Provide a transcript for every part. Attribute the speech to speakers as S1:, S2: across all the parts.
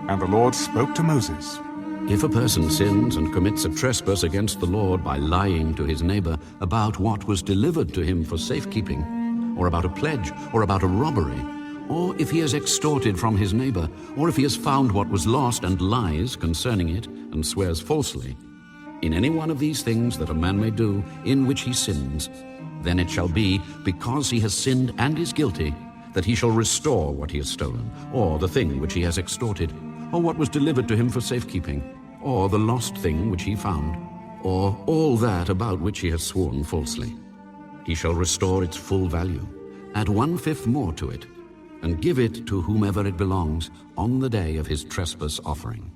S1: And the Lord spoke to Moses.
S2: If a person sins and commits a trespass against the Lord by lying to his neighbor about what was delivered to him for safekeeping, or about a pledge, or about a robbery, or if he has extorted from his neighbor, or if he has found what was lost and lies concerning it and swears falsely, in any one of these things that a man may do in which he sins, then it shall be, because he has sinned and is guilty, that he shall restore what he has stolen, or the thing which he has extorted, or what was delivered to him for safekeeping, or the lost thing which he found, or all that about which he has sworn falsely. He shall restore its full value, add 1/5 more to it, and give it to whomever it belongs on the day of his trespass offering.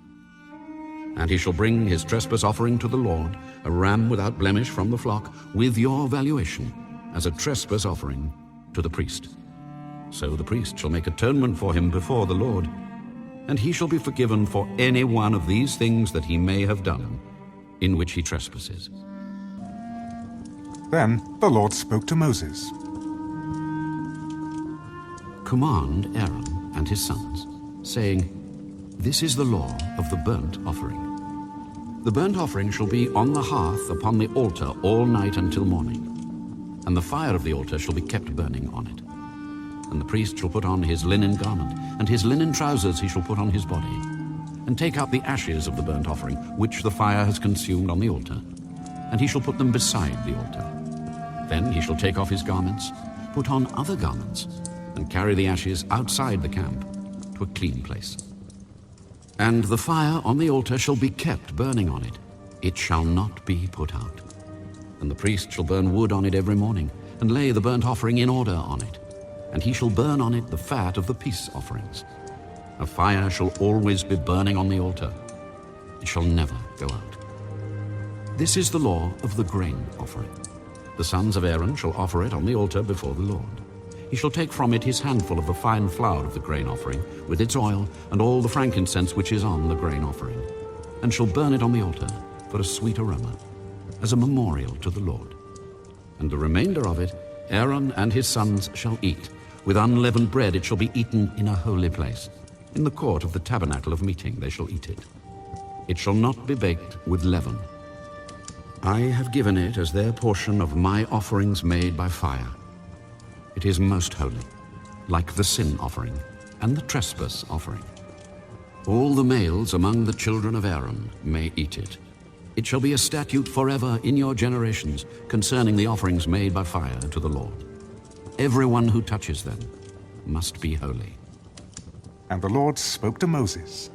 S2: And he shall bring his trespass offering to the Lord, a ram without blemish from the flock, with your valuation, as a trespass offering to the priest. So the priest shall make atonement for him before the Lord, and he shall be forgiven for any one of these things that he may have done, in which he trespasses.
S1: Then the Lord spoke to Moses.
S2: Command Aaron and his sons, saying, This is the law of the burnt offering. The burnt offering shall be on the hearth upon the altar all night until morning, and the fire of the altar shall be kept burning on it. And the priest shall put on his linen garment, and his linen trousers he shall put on his body, and take out the ashes of the burnt offering, which the fire has consumed on the altar, and he shall put them beside the altar. Then he shall take off his garments, put on other garments, and carry the ashes outside the camp to a clean place. And the fire on the altar shall be kept burning on it. It shall not be put out. And the priest shall burn wood on it every morning, and lay the burnt offering in order on it. And he shall burn on it the fat of the peace offerings. A fire shall always be burning on the altar. It shall never go out. This is the law of the grain offering. The sons of Aaron shall offer it on the altar before the Lord. He shall take from it his handful of the fine flour of the grain offering, with its oil, and all the frankincense which is on the grain offering, and shall burn it on the altar for a sweet aroma, as a memorial to the Lord. And the remainder of it Aaron and his sons shall eat. With unleavened bread it shall be eaten in a holy place. In the court of the tabernacle of meeting they shall eat it. It shall not be baked with leaven. I have given it as their portion of my offerings made by fire. It is most holy, like the sin offering and the trespass offering. All the males among the children of Aaron may eat it. It shall be a statute forever in your generations concerning the offerings made by fire to the Lord. Everyone who touches them must be holy.
S1: And the Lord spoke to Moses.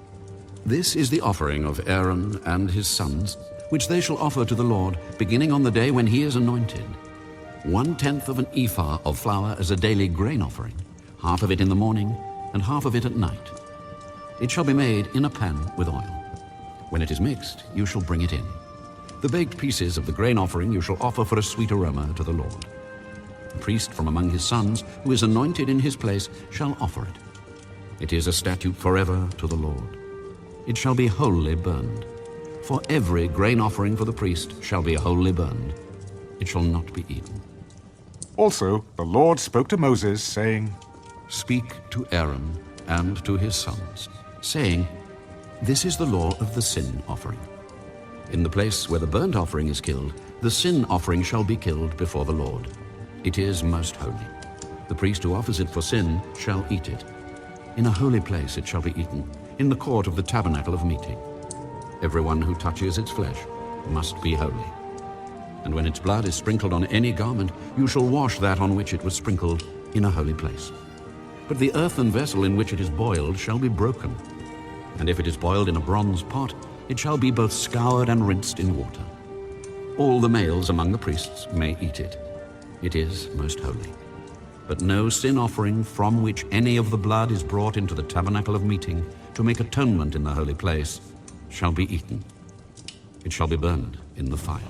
S2: This is the offering of Aaron and his sons, which they shall offer to the Lord, beginning on the day when he is anointed. 1/10 of an ephah of flour as a daily grain offering, half of it in the morning and half of it at night. It shall be made in a pan with oil. When it is mixed, you shall bring it in. The baked pieces of the grain offering you shall offer for a sweet aroma to the Lord. The priest from among his sons, who is anointed in his place, shall offer it. It is a statute forever to the Lord. It shall be wholly burned. For every grain offering for the priest shall be wholly burned. It shall not be eaten.
S1: Also the Lord spoke to Moses, saying,
S2: Speak to Aaron and to his sons, saying, This is the law of the sin offering. In the place where the burnt offering is killed, the sin offering shall be killed before the Lord. It is most holy. The priest who offers it for sin shall eat it. In a holy place it shall be eaten, in the court of the tabernacle of meeting. Everyone who touches its flesh must be holy. And when its blood is sprinkled on any garment, you shall wash that on which it was sprinkled in a holy place. But the earthen vessel in which it is boiled shall be broken. And if it is boiled in a bronze pot, it shall be both scoured and rinsed in water. All the males among the priests may eat it. It is most holy. But no sin offering from which any of the blood is brought into the tabernacle of meeting to make atonement in the holy place shall be eaten. It shall be burned in the fire.